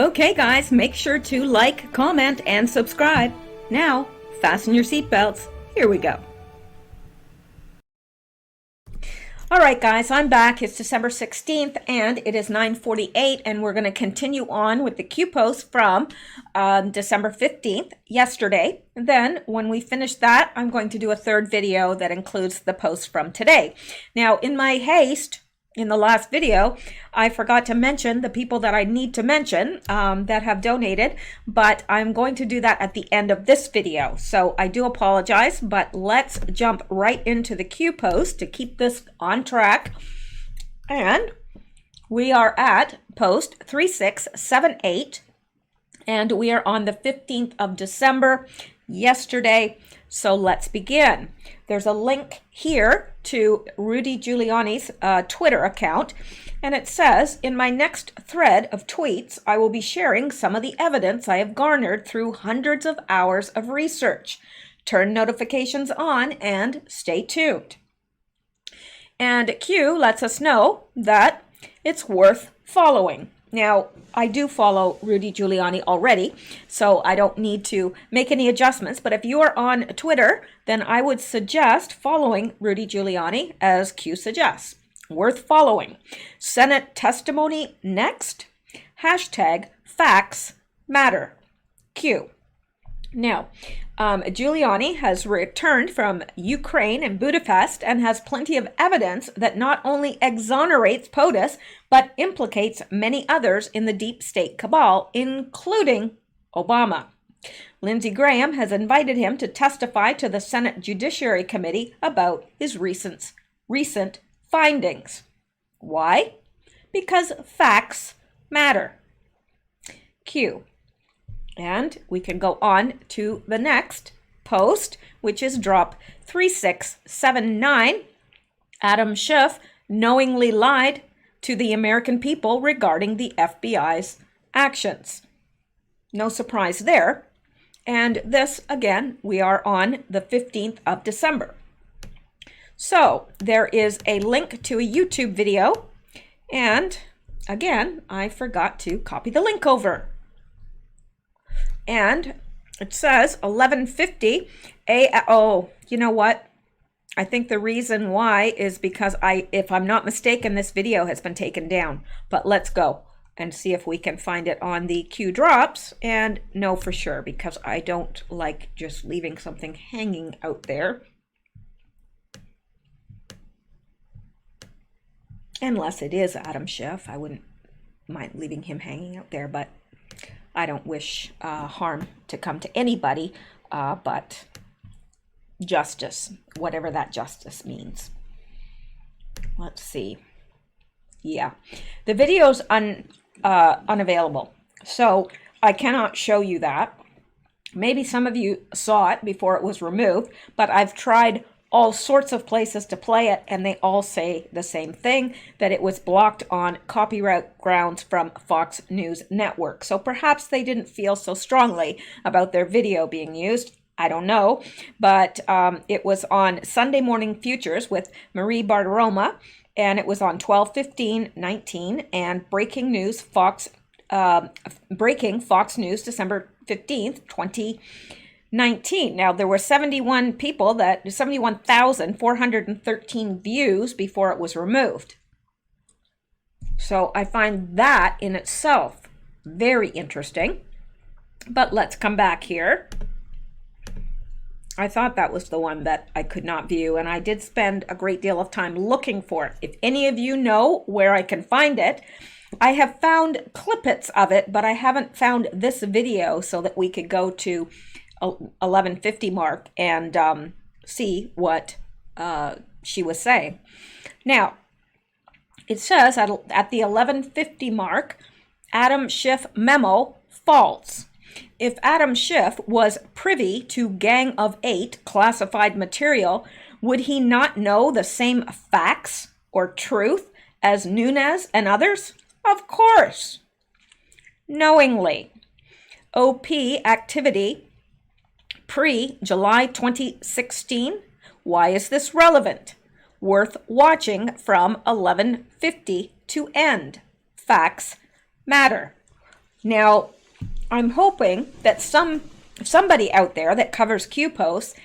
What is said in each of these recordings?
Okay, guys, make sure to like, comment, and subscribe. Now, fasten your seatbelts. Here we go. All right, guys, I'm back. It's December 16th, and it is 9:48, and we're going to continue on with the Q post from December 15th, yesterday. Then, when we finish that, I'm going to do a third video that includes the post from today. Now, in my haste, in the last video, I forgot to mention the people that I need to mention that have donated, but I'm going to do that at the end of this video. So I do apologize, but let's jump right into the Q post to keep this on track. And we are at post 3678, and we are on the 15th of December, yesterday. So let's begin. There's a link here to Rudy Giuliani's Twitter account, and it says, in my next thread of tweets, I will be sharing some of the evidence I have garnered through hundreds of hours of research. Turn notifications on and stay tuned. And Q lets us know that it's worth following. Now, I do follow Rudy Giuliani already, so I don't need to make any adjustments. But if you are on Twitter, then I would suggest following Rudy Giuliani as Q suggests. Worth following. Senate testimony next. Hashtag facts matter. Q. Now, Giuliani has returned from Ukraine and Budapest and has plenty of evidence that not only exonerates POTUS, but implicates many others in the deep state cabal, including Obama. Lindsey Graham has invited him to testify to the Senate Judiciary Committee about his recent findings. Why? Because facts matter. Q. And we can go on to the next post, which is drop 3679. Adam Schiff knowingly lied to the American people regarding the FBI's actions. No surprise there. And this, again, we are on the 15th of December. So there is a link to a YouTube video. And again, I forgot to copy the link over. And it says 11:50 a.m. Oh, you know what? I think the reason why is because if I'm not mistaken, this video has been taken down. But let's go and see if we can find it on the Q drops and know for sure, because I don't like just leaving something hanging out there. Unless it is Adam Schiff, I wouldn't mind leaving him hanging out there, but I don't wish harm to come to anybody, but justice, whatever that justice means. Let's see. Yeah, the video's unavailable, so I cannot show you that. Maybe some of you saw it before it was removed, but I've tried all sorts of places to play it, and they all say the same thing, that it was blocked on copyright grounds from Fox News Network. So perhaps they didn't feel so strongly about their video being used. I don't know, but it was on Sunday Morning Futures with Marie Bartiromo, and it was on 12/15/19, and breaking Fox News, December 15th, 2019. Now, there were 71,413 views before it was removed. So I find that in itself very interesting. But let's come back here. I thought that was the one that I could not view, and I did spend a great deal of time looking for it. If any of you know where I can find it, I have found clippets of it, but I haven't found this video so that we could go to 11:50 mark and see what she was saying. Now, it says at the 11:50 mark, Adam Schiff memo false. If Adam Schiff was privy to Gang of Eight classified material, would he not know the same facts or truth as Nunes and others? Of course. Knowingly. OP activity pre-July 2016. Why is this relevant? Worth watching from 11:50 to end. Facts matter. Now, I'm hoping that somebody out there that covers Q posts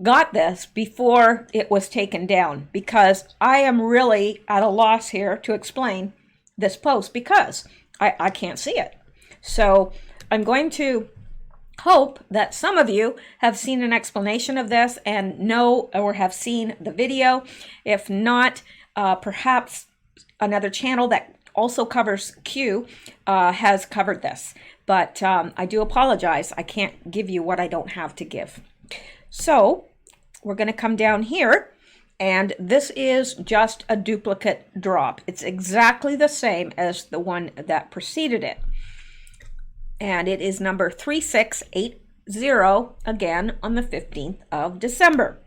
got this before it was taken down, because I am really at a loss here to explain this post because I can't see it. So I'm going to hope that some of you have seen an explanation of this and know or have seen the video. If not, perhaps another channel that also covers Q has covered this. But I do apologize. I can't give you what I don't have to give. So we're going to come down here, and this is just a duplicate drop. It's exactly the same as the one that preceded it. And it is number 3680, again on the 15th of December.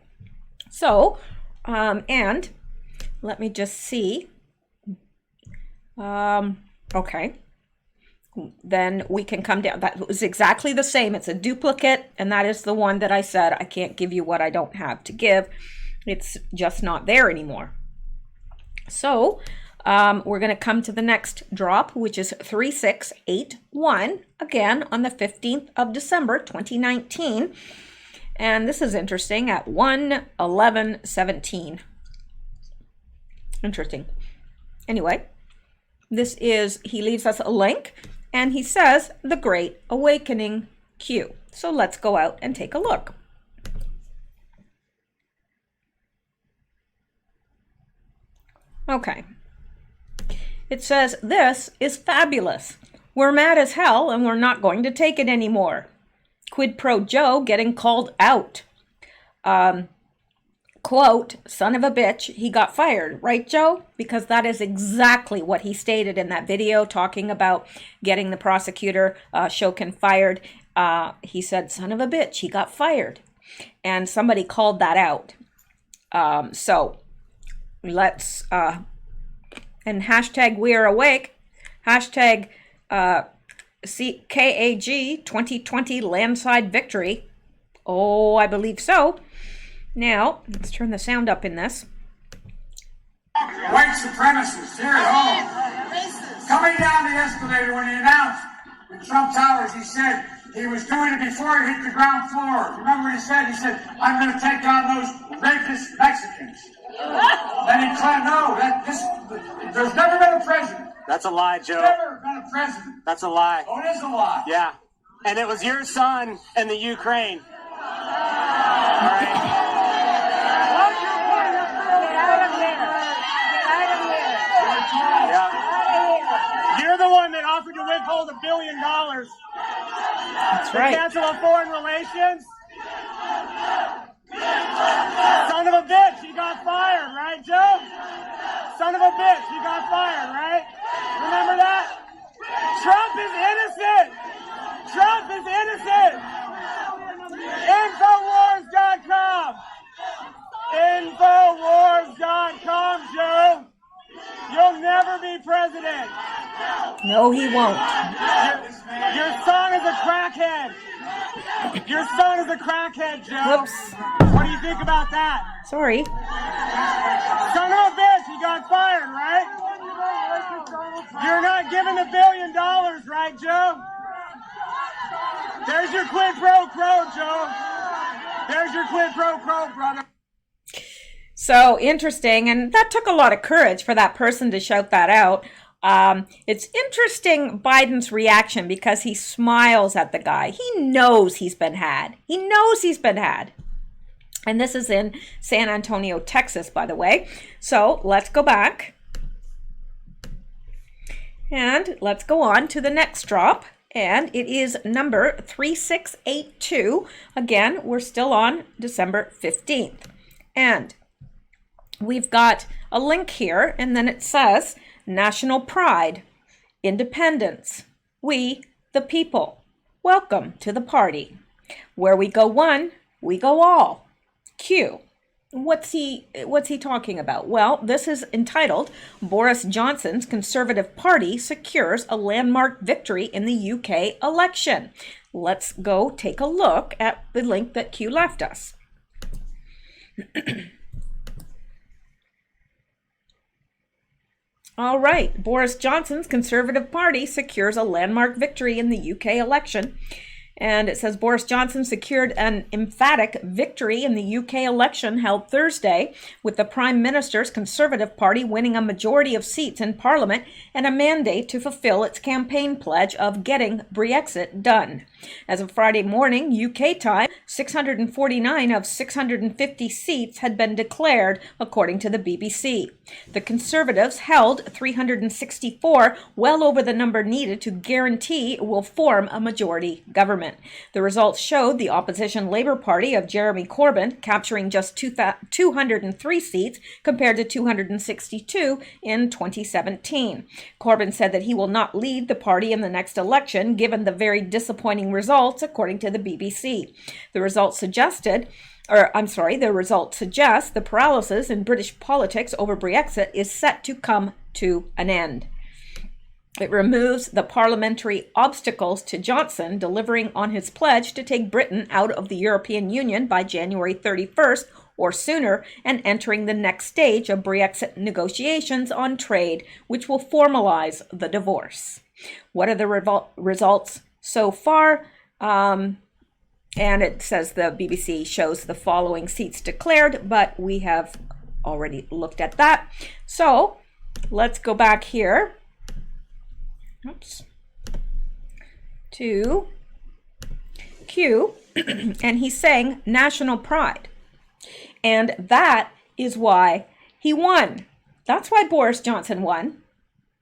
So, and let me just see. Okay. Then we can come down. That was exactly the same. It's a duplicate, and that is the one that I said I can't give you what I don't have to give. It's just not there anymore. So we're going to come to the next drop, which is 3681, again on the 15th of December 2019. And this is interesting at 1:11:17. Interesting. Anyway, this is, he leaves us a link. And he says, The Great Awakening Q. So let's go out and take a look. Okay. It says, this is fabulous. We're mad as hell and we're not going to take it anymore. Quid pro Joe getting called out. Quote, son of a bitch, he got fired, right, Joe? Because that is exactly what he stated in that video talking about getting the prosecutor, Shokin, fired. He said, son of a bitch, he got fired. And somebody called that out. So let's, and hashtag we are awake, hashtag KAG 2020 landslide victory. Oh, I believe so. Now, let's turn the sound up in this. White supremacists here at home. Coming down the escalator when he announced in Trump Towers, he said he was doing it before he hit the ground floor. Remember what he said? He said, I'm going to take down those rapist Mexicans. Then he claimed, no, there's never been a president. That's a lie, Joe. There's never been a president. That's a lie. Oh, it is a lie. Yeah. And it was your son in the Ukraine. All right. You're the one that offered to withhold $1 billion. That's right. To cancel on foreign relations. Son of a bitch, he got fired, right, Joe? Son of a bitch, he got fired, right? Remember that? Trump is innocent. Trump is innocent. Infowars.com. Infowars.com, Joe. You'll never be president. No, he won't. Your son is a crackhead. Your son is a crackhead, Joe. Whoops. What do you think about that? Sorry. Son of a bitch, he got fired, right? You're not giving $1 billion, right, Joe? There's your quid pro quo, Joe. There's your quid pro quo, brother. So interesting, and that took a lot of courage for that person to shout that out. It's interesting Biden's reaction because he smiles at the guy. He knows he's been had. He knows he's been had. And this is in San Antonio, Texas, by the way. So let's go back. And let's go on to the next drop. And it is number 3682. Again, we're still on December 15th. And we've got a link here, and then it says, National Pride, Independence, we the people. Welcome to the party. Where we go one, we go all. Q. What's he talking about? Well, this is entitled, Boris Johnson's Conservative Party secures a landmark victory in the UK election. Let's go take a look at the link that Q left us. All right, Boris Johnson's Conservative Party secures a landmark victory in the UK election. And it says Boris Johnson secured an emphatic victory in the UK election held Thursday, with the Prime Minister's Conservative Party winning a majority of seats in Parliament and a mandate to fulfill its campaign pledge of getting Brexit done. As of Friday morning, UK time, 649 of 650 seats had been declared, according to the BBC. The Conservatives held 364, well over the number needed to guarantee it will form a majority government. The results showed the opposition Labour Party of Jeremy Corbyn capturing just 203 seats compared to 262 in 2017. Corbyn said that he will not lead the party in the next election, given the very disappointing results, according to the BBC. The results suggest the paralysis in British politics over Brexit is set to come to an end. It removes the parliamentary obstacles to Johnson delivering on his pledge to take Britain out of the European Union by January 31st or sooner and entering the next stage of Brexit negotiations on trade, which will formalize the divorce. What are the results so far? And it says the BBC shows the following seats declared, but we have already looked at that. So let's go back here. To Q, and he's saying national pride. And that is why he won. That's why Boris Johnson won.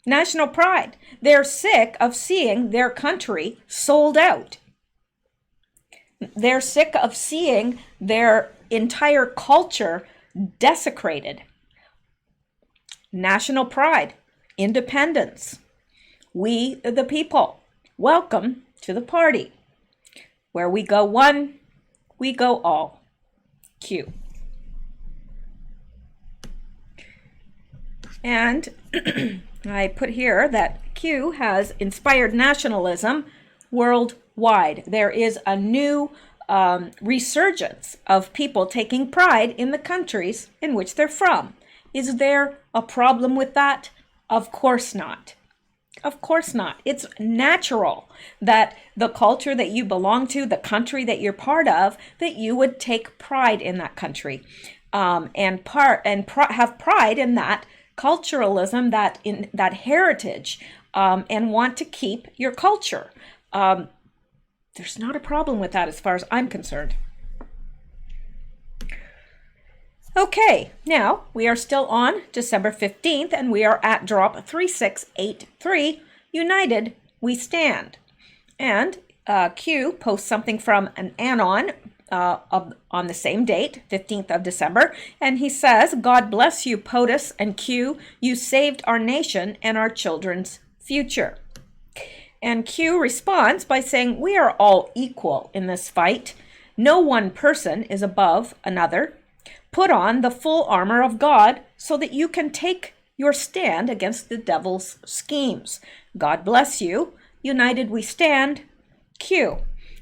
National pride. They're sick of seeing their country sold out. They're sick of seeing their entire culture desecrated. National pride. Independence. We, the people, welcome to the party. Where we go one, we go all. Q. And I put here that Q has inspired nationalism worldwide. There is a new resurgence of people taking pride in the countries in which they're from. Is there a problem with that? Of course not. Of course not. It's natural that the culture that you belong to, the country that you're part of, that you would take pride in that country, and have pride in that culturalism, that heritage, and want to keep your culture. There's not a problem with that as far as I'm concerned. Okay, now we are still on December 15th, and we are at drop 3683, United We Stand. And Q posts something from an Anon on the same date, 15th of December, and he says, God bless you, POTUS and Q. You saved our nation and our children's future. And Q responds by saying, we are all equal in this fight. No one person is above another. Put on the full armor of God so that you can take your stand against the devil's schemes. God bless you. United we stand. Q.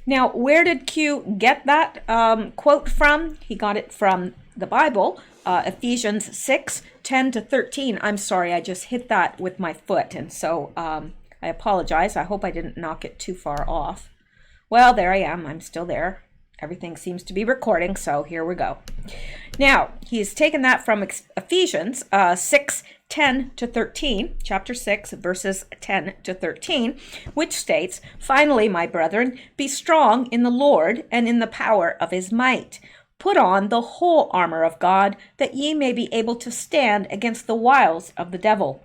Now, where did Q get that quote from? He got it from the Bible, Ephesians 6:10-13. I'm sorry, I just hit that with my foot, and so I apologize. I hope I didn't knock it too far off. Well, there I am. I'm still there. Everything seems to be recording, so here we go. Now, he's taken that from Ephesians 6:10-13, chapter 6, verses 10-13, which states, finally, my brethren, be strong in the Lord and in the power of his might. Put on the whole armor of God, that ye may be able to stand against the wiles of the devil.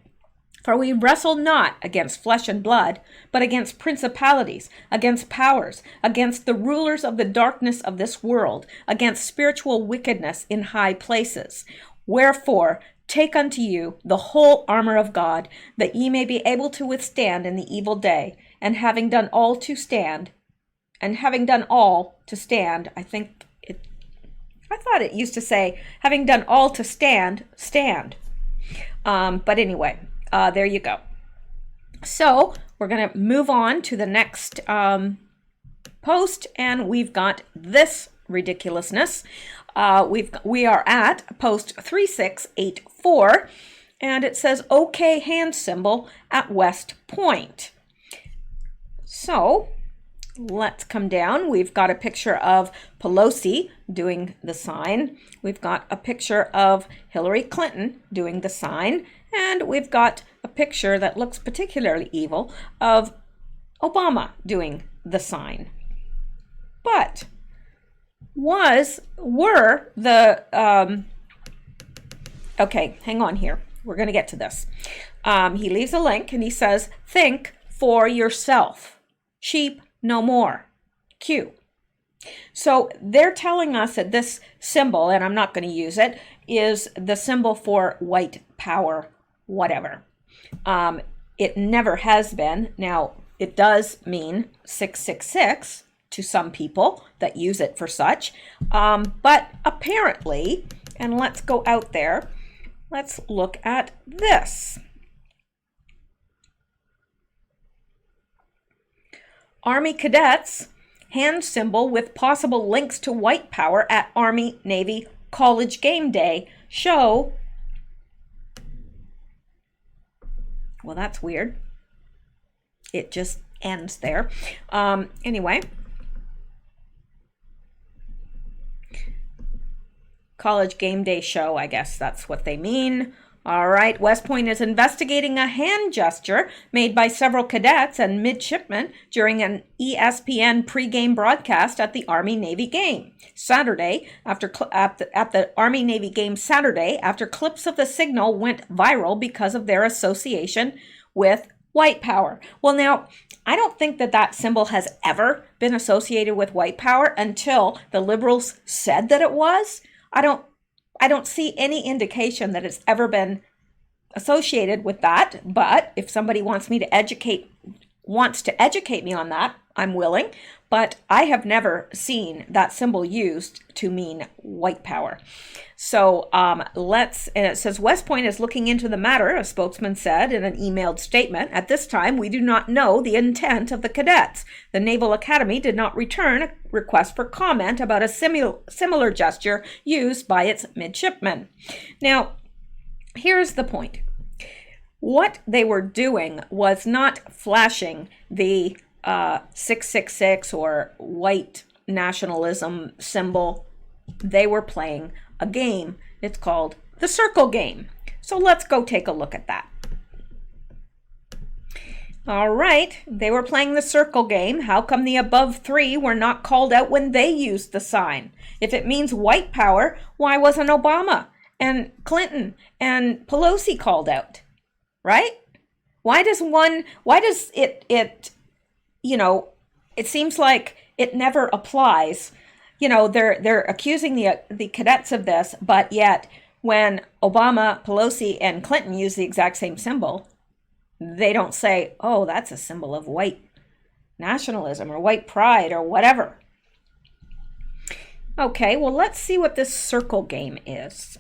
For we wrestle not against flesh and blood, but against principalities, against powers, against the rulers of the darkness of this world, against spiritual wickedness in high places. Wherefore, take unto you the whole armor of God, that ye may be able to withstand in the evil day, and having done all to stand, I thought it used to say, having done all to stand, stand. But anyway, there you go. So we're going to move on to the next post, and we've got this ridiculousness. We are at post 3684, and it says OK hand symbol at West Point. So let's come down. We've got a picture of Pelosi doing the sign. We've got a picture of Hillary Clinton doing the sign. And we've got a picture that looks particularly evil of Obama doing the sign. But were the, okay, hang on here. We're going to get to this. He leaves a link and he says, think for yourself. Sheep no more. Q. So they're telling us that this symbol, and I'm not going to use it, is the symbol for white power, whatever. It never has been. Now, it does mean 666 to some people that use it for such. But apparently, and let's go out there, let's look at this. Army cadets hand symbol with possible links to white power at Army Navy College Game Day show. Well, that's weird. It just ends there. Anyway. College Game Day show, I guess that's what they mean. All right, West Point is investigating a hand gesture made by several cadets and midshipmen during an ESPN pregame broadcast at the Army-Navy game Saturday. At the Army-Navy game Saturday, after clips of the signal went viral because of their association with white power. Well, now, I don't think that symbol has ever been associated with white power until the liberals said that it was. I don't see any indication that it's ever been associated with that, but if somebody wants to educate me on that, I'm willing, but I have never seen that symbol used to mean white power. So and it says West Point is looking into the matter, a spokesman said in an emailed statement. At this time, we do not know the intent of the cadets. The Naval Academy did not return a request for comment about a similar gesture used by its midshipmen. Now, here's the point. What they were doing was not flashing the 666 or white nationalism symbol. They were playing a game. It's called the circle game. So let's go take a look at that. All right, they were playing the circle game. How come the above three were not called out when they used the sign? If it means white power, why wasn't Obama and Clinton and Pelosi called out? Right? Why does it it seems like it never applies. They're accusing the cadets of this, but yet when Obama, Pelosi, and Clinton use the exact same symbol, they don't say, oh, that's a symbol of white nationalism or white pride or whatever. Okay, well, let's see what this circle game is.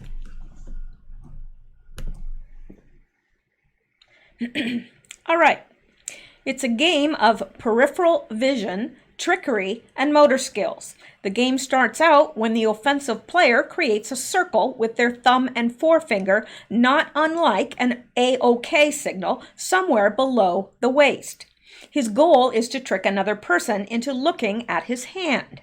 All right. It's a game of peripheral vision, trickery, and motor skills. The game starts out when the offensive player creates a circle with their thumb and forefinger, not unlike an A-OK signal, somewhere below the waist. His goal is to trick another person into looking at his hand.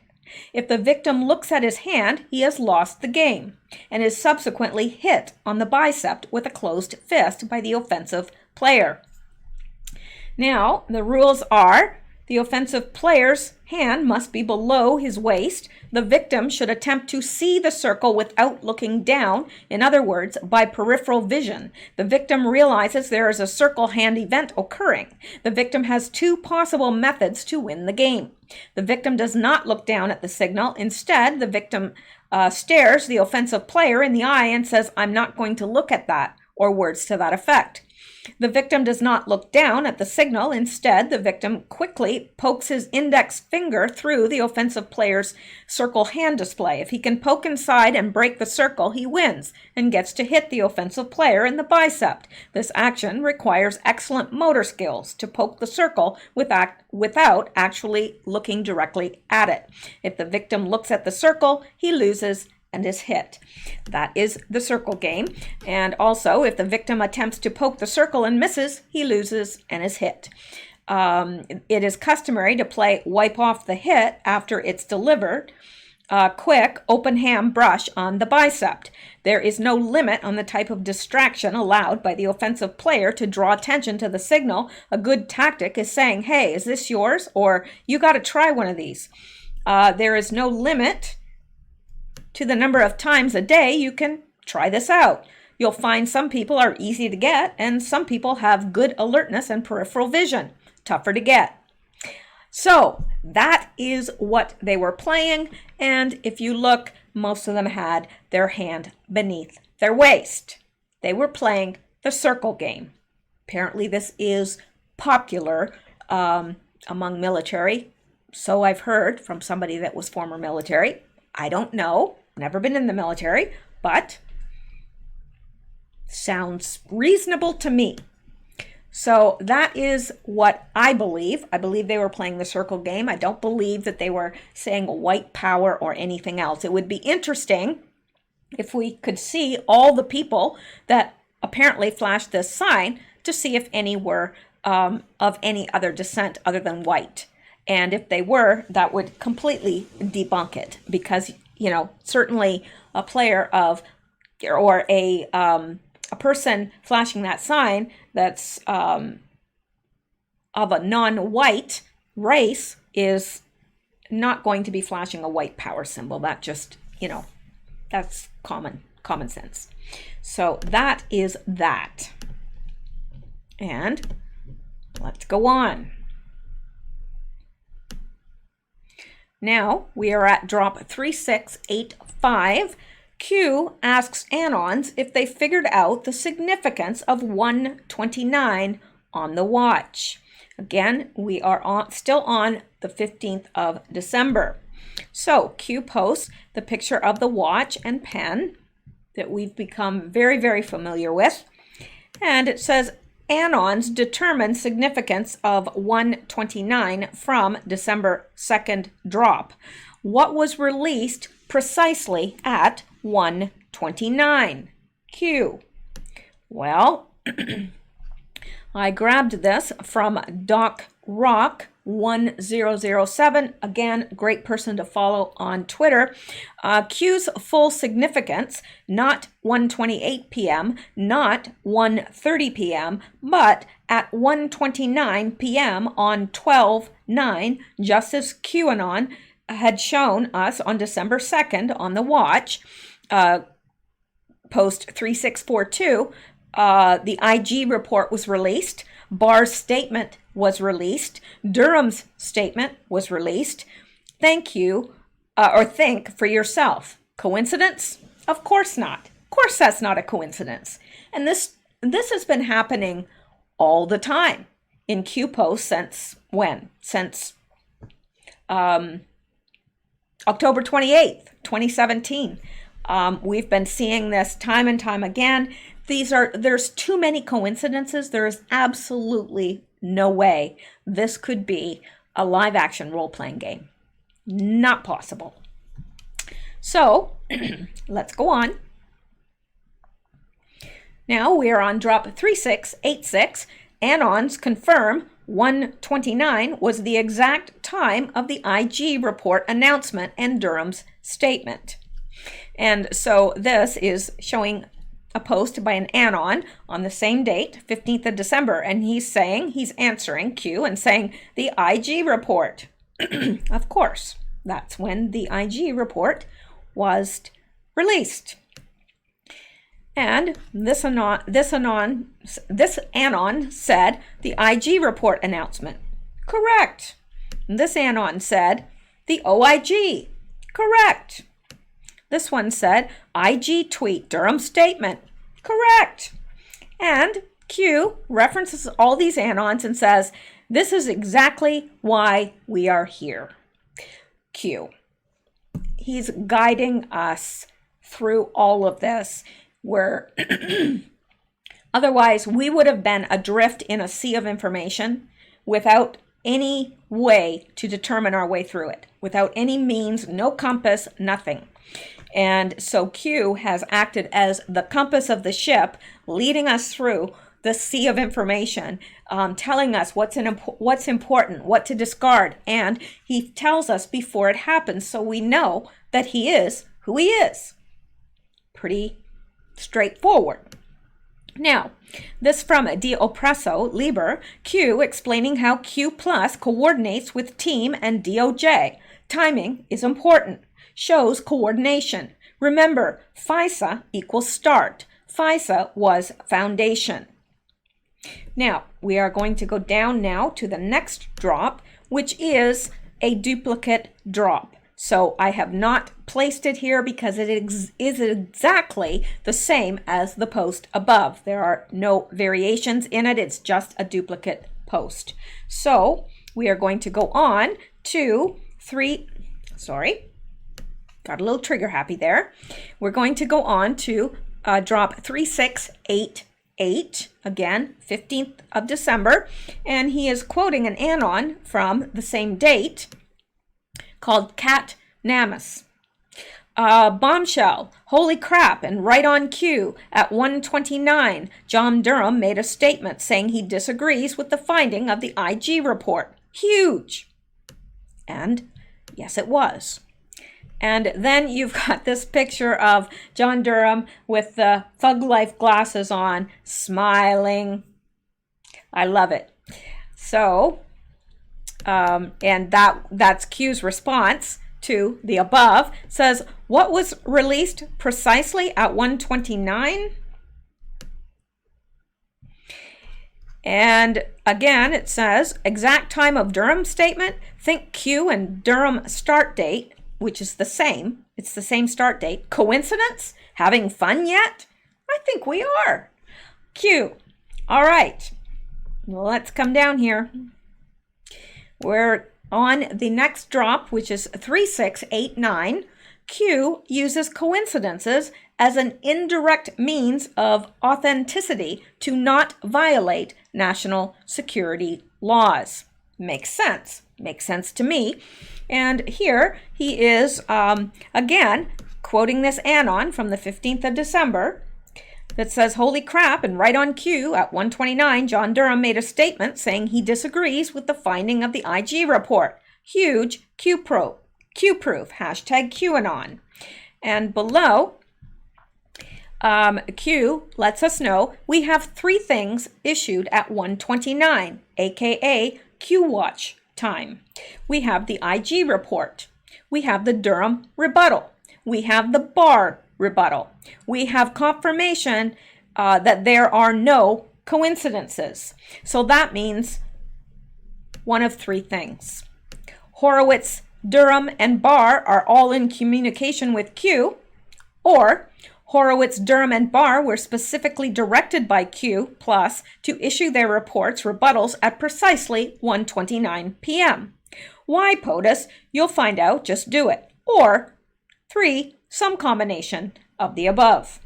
If the victim looks at his hand, he has lost the game and is subsequently hit on the bicep with a closed fist by the offensive player. Now, the rules are the offensive player's hand must be below his waist. The victim should attempt to see the circle without looking down. In other words, by peripheral vision. The victim realizes there is a circle hand event occurring. The victim has two possible methods to win the game. The victim does not look down at the signal. Instead, the victim stares the offensive player in the eye and says, "I'm not going to look at that," or words to that effect. The victim does not look down at the signal. Instead, the victim quickly pokes his index finger through the offensive player's circle hand display. If he can poke inside and break the circle, he wins and gets to hit the offensive player in the bicep. This action requires excellent motor skills to poke the circle without actually looking directly at it. If the victim looks at the circle, he loses and is hit. That is the circle game. And also, if the victim attempts to poke the circle and misses, he loses and is hit. It is customary to play wipe off the hit after it's delivered. Quick open hand brush on the bicep. There is no limit on the type of distraction allowed by the offensive player to draw attention to the signal. A good tactic is saying, hey, is this yours? Or you got to try one of these. There is no limit to the number of times a day you can try this out. You'll find some people are easy to get and some people have good alertness and peripheral vision. Tougher to get. So that is what they were playing, and if you look, most of them had their hand beneath their waist. They were playing the circle game. Apparently this is popular among military, so I've heard from somebody that was former military. I don't know, never been in the military, but sounds reasonable to me. So that is what I believe. I believe they were playing the circle game. I don't believe that they were saying white power or anything else. It would be interesting if we could see all the people that apparently flashed this sign to see if any were of any other descent other than white. And if they were, that would completely debunk it because, you know, certainly a player of or a person flashing that sign that's of a non-white race is not going to be flashing a white power symbol. That just, you know, that's common sense. So that is that. And let's go on. Now we are at drop 3685. Q asks Anons if they figured out the significance of 129 on the watch. Again, we are still on the 15th of December. So Q posts the picture of the watch and pen that we've become very, very familiar with. And it says, Anons determined significance of 129 from December 2nd drop. What was released precisely at 129? Q. Well, I grabbed this from Doc Rock 1007. Again, great person to follow on Twitter. Q's full significance, not 1:28 p.m., not 1:30 p.m., but at 1:29 p.m. on 12/9, just as QAnon had shown us on December 2nd on the watch, post 3642, the IG report was released, Barr's statement was released, Durham's statement was released. Thank you, or think for yourself. Coincidence? Of course not. Of course that's not a coincidence. And this has been happening all the time in Q posts since when? Since October 28th, 2017. We've been seeing this time and time again. There's too many coincidences. There is absolutely no way this could be a live action role-playing game. Not possible. So let's go on. Now we are on drop 3686. Anons confirm 129 was the exact time of the IG report announcement and Durham's statement. And so this is showing a post by an Anon on the same date, 15th of December, and he's answering Q and saying the IG report. Of course, that's when the IG report was released. And this Anon said the IG report announcement. Correct. This Anon said the OIG. Correct. This one said IG tweet, Durham statement. Correct. And Q references all these Anons and says, this is exactly why we are here. Q. He's guiding us through all of this, where otherwise we would have been adrift in a sea of information without any way to determine our way through it, without any means, no compass, nothing. And so Q has acted as the compass of the ship, leading us through the sea of information, telling us what's important, what to discard, and he tells us before it happens, so we know that he is who he is. Pretty straightforward. Now, this from De Oppresso Liber, Q explaining how Q plus coordinates with team and DOJ. Timing is important. Shows coordination. Remember, FISA equals start. FISA was foundation. Now, we are going to go down now to the next drop, which is a duplicate drop. So I have not placed it here because it is exactly the same as the post above. There are no variations in it. It's just a duplicate post. So we are going to go on to got a little trigger happy there. We're going to go on to drop 3688, again, 15th of December, and he is quoting an anon from the same date called Cat Namus. Bombshell, holy crap, and right on cue at 1:29, John Durham made a statement saying he disagrees with the finding of the IG report. Huge. And yes, it was. And then you've got this picture of John Durham with the Thug Life glasses on, smiling. I love it. So, and that's Q's response to the above. Says, what was released precisely at 1:29? And again, it says, exact time of Durham statement. Think Q and Durham start date, which is the same. It's the same start date. Coincidence? Having fun yet? I think we are. Q. All right. Well, let's come down here. We're on the next drop, which is 3689. Q uses coincidences as an indirect means of authenticity to not violate national security laws. Makes sense. Makes sense to me. And here he is, again, quoting this anon from the 15th of December that says, holy crap, and right on cue at 1:29, John Durham made a statement saying he disagrees with the finding of the IG report. Huge Q-proof, hashtag QAnon. And below, Q lets us know we have 3 things issued at 1:29, aka Q-watch time. We have the IG report. We have the Durham rebuttal. We have the Barr rebuttal. We have confirmation that there are no coincidences. So that means one of 3 things. Horowitz, Durham, and Barr are all in communication with Q, or Horowitz, Durham, and Barr were specifically directed by Q plus to issue their reports, rebuttals at precisely 1:29 p.m. Why, POTUS? You'll find out, just do it. Or 3, some combination of the above.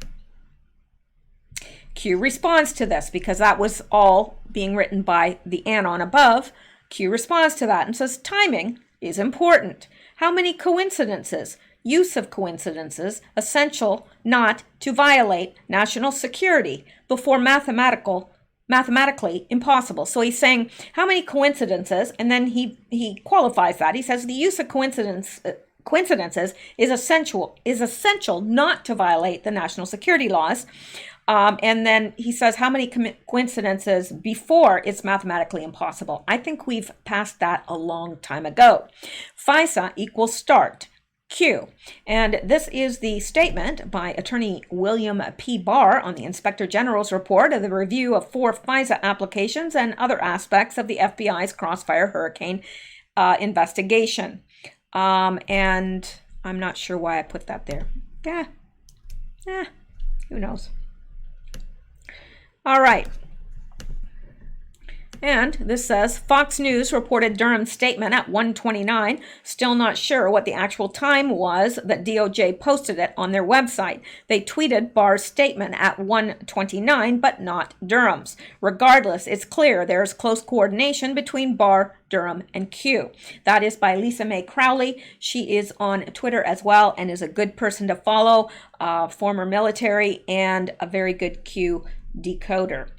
Q responds to this because that was all being written by the anon above. Q responds to that and says timing is important. How many coincidences? Use of coincidences essential not to violate national security before mathematically impossible. So he's saying how many coincidences, and then he qualifies that. He says the use of coincidences is essential not to violate the national security laws. And then he says how many coincidences before it's mathematically impossible. I think we've passed that a long time ago. FISA equals start. Q. And this is the statement by Attorney William P. Barr on the Inspector General's report of the review of 4 FISA applications and other aspects of the FBI's Crossfire Hurricane investigation. And I'm not sure why I put that there. Who knows? All right. And this says, Fox News reported Durham's statement at 1:29. Still not sure what the actual time was that DOJ posted it on their website. They tweeted Barr's statement at 1:29, but not Durham's. Regardless, it's clear there is close coordination between Barr, Durham, and Q. That is by Lisa Mae Crowley. She is on Twitter as well and is a good person to follow, former military and a very good Q decoder.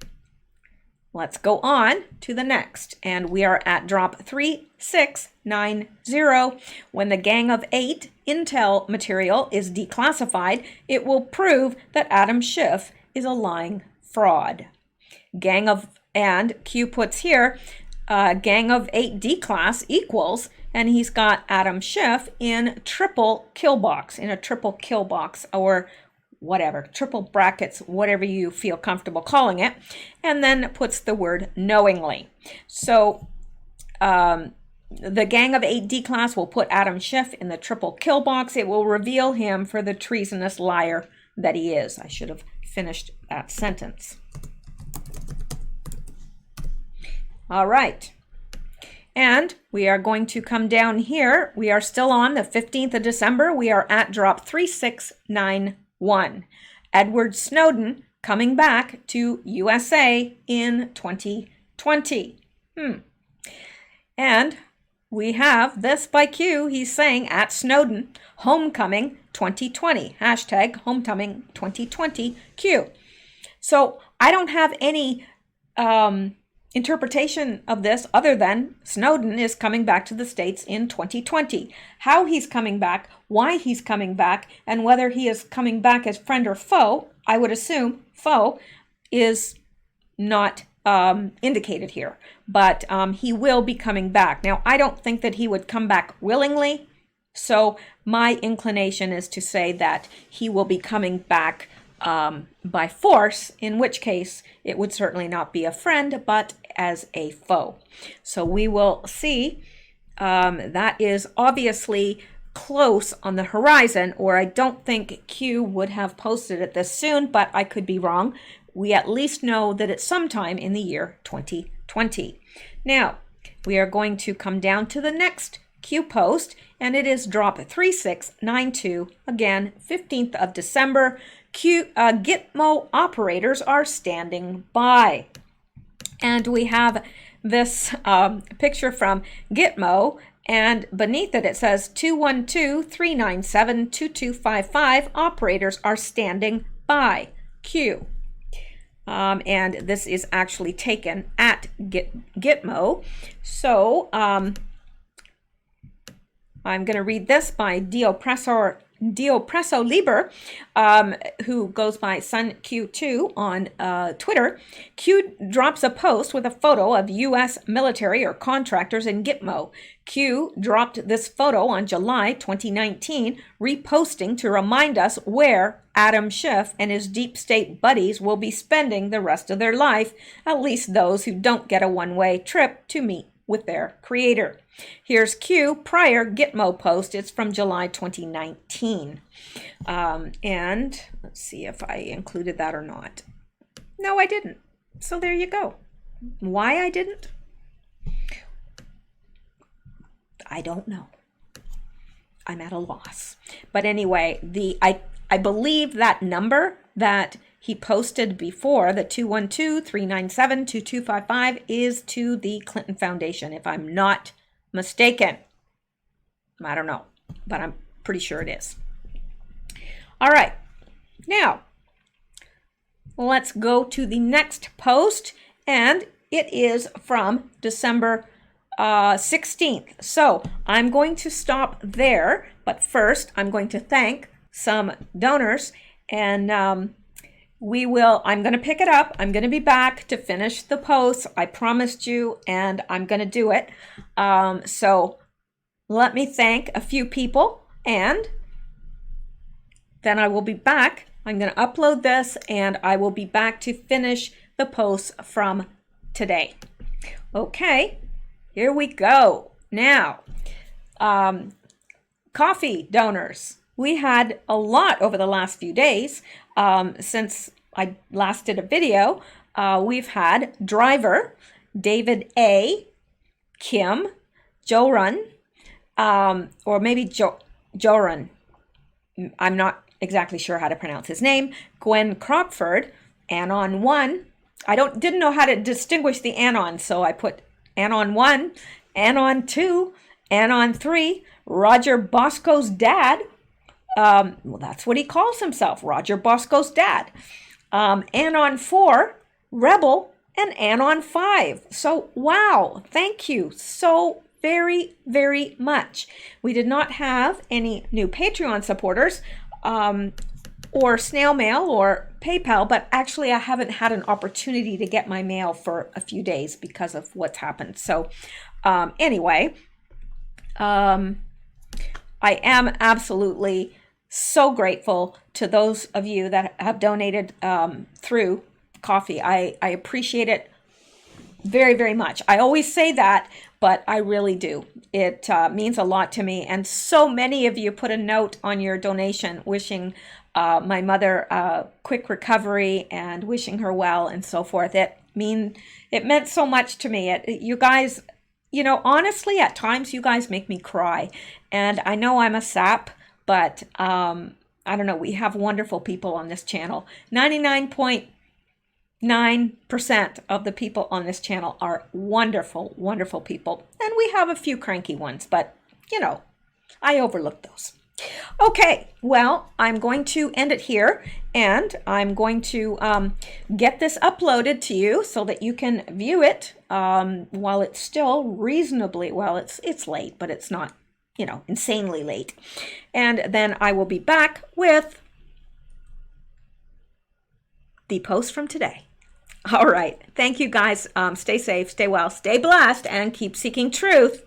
Let's go on to the next, and we are at drop 3690. When the Gang of 8 intel material is declassified, it will prove that Adam Schiff is a lying fraud. Gang of, and Q puts here, Gang of 8 declass equals, and he's got Adam Schiff in triple kill box, or whatever, triple brackets, whatever you feel comfortable calling it, and then puts the word knowingly. So the Gang of 8 D-class will put Adam Schiff in the triple kill box. It will reveal him for the treasonous liar that he is. I should have finished that sentence. All right. And we are going to come down here. We are still on the 15th of December. We are at drop 3691. Edward Snowden coming back to USA in 2020. And we have this by Q. He's saying at Snowden, homecoming 2020, hashtag homecoming 2020 Q. So I don't have any interpretation of this other than Snowden is coming back to the States in 2020. How he's coming back, why he's coming back, and whether he is coming back as friend or foe, I would assume foe, is not indicated here. But he will be coming back. Now, I don't think that he would come back willingly, so my inclination is to say that he will be coming back by force, in which case it would certainly not be a friend, but as a foe. So we will see. That is obviously close on the horizon, or I don't think Q would have posted it this soon, but I could be wrong. We at least know that it's sometime in the year 2020. Now, we are going to come down to the next Q post, and it is drop 3692, again, 15th of December. Gitmo operators are standing by. And we have this picture from Gitmo, and beneath it, it says 212-397-2255. Operators are standing by Q. And this is actually taken at Gitmo. So I'm going to read this by Diopresso Lieber, who goes by SunQ2 on Twitter. Q drops a post with a photo of U.S. military or contractors in Gitmo. Q dropped this photo on July 2019, reposting to remind us where Adam Schiff and his deep state buddies will be spending the rest of their life, at least those who don't get a one-way trip to meet with their creator. Here's Q prior Gitmo post. It's from July 2019. And let's see if I included that or not. No, I didn't. So there you go. Why I didn't? I don't know. I'm at a loss. But anyway, I believe that number that he posted before, the 212-397-2255, is to the Clinton Foundation, if I'm not mistaken. I don't know, but I'm pretty sure it is. All right, now let's go to the next post, and it is from December 16th. So I'm going to stop there, but first I'm going to thank some donors, and I'm going to pick it up. I'm going to be back to finish the post. I promised you, and I'm going to do it. So let me thank a few people, and then I will be back. I'm going to upload this, and I will be back to finish the posts from today. Okay, here we go. Now, coffee donors. We had a lot over the last few days. Since I last did a video, we've had Driver, David A, Kim, Jorun, or maybe Jorun. I'm not exactly sure how to pronounce his name. Gwen Cropford, Anon 1. I didn't know how to distinguish the Anon, so I put Anon 1, Anon 2, Anon 3, Roger Bosco's dad. Well, that's what he calls himself, Roger Bosco's dad. Anon 4, Rebel, and Anon 5. So, wow, thank you so very, very much. We did not have any new Patreon supporters or snail mail or PayPal, but actually I haven't had an opportunity to get my mail for a few days because of what's happened. So anyway, I am absolutely so grateful to those of you that have donated through coffee. I appreciate it very, very much. I always say that, but I really do. It means a lot to me. And so many of you put a note on your donation wishing my mother quick recovery and wishing her well and so forth. It meant so much to me. You guys, honestly, at times you guys make me cry. And I know I'm a sap, but I don't know. We have wonderful people on this channel. 99.9% of the people on this channel are wonderful, wonderful people. And we have a few cranky ones, but I overlook those. Okay, well, I'm going to end it here, and I'm going to get this uploaded to you so that you can view it while it's still reasonably, well, it's late, but it's not, insanely late. And then I will be back with the post from today. All right. Thank you, guys. Stay safe, stay well, stay blessed, and keep seeking truth.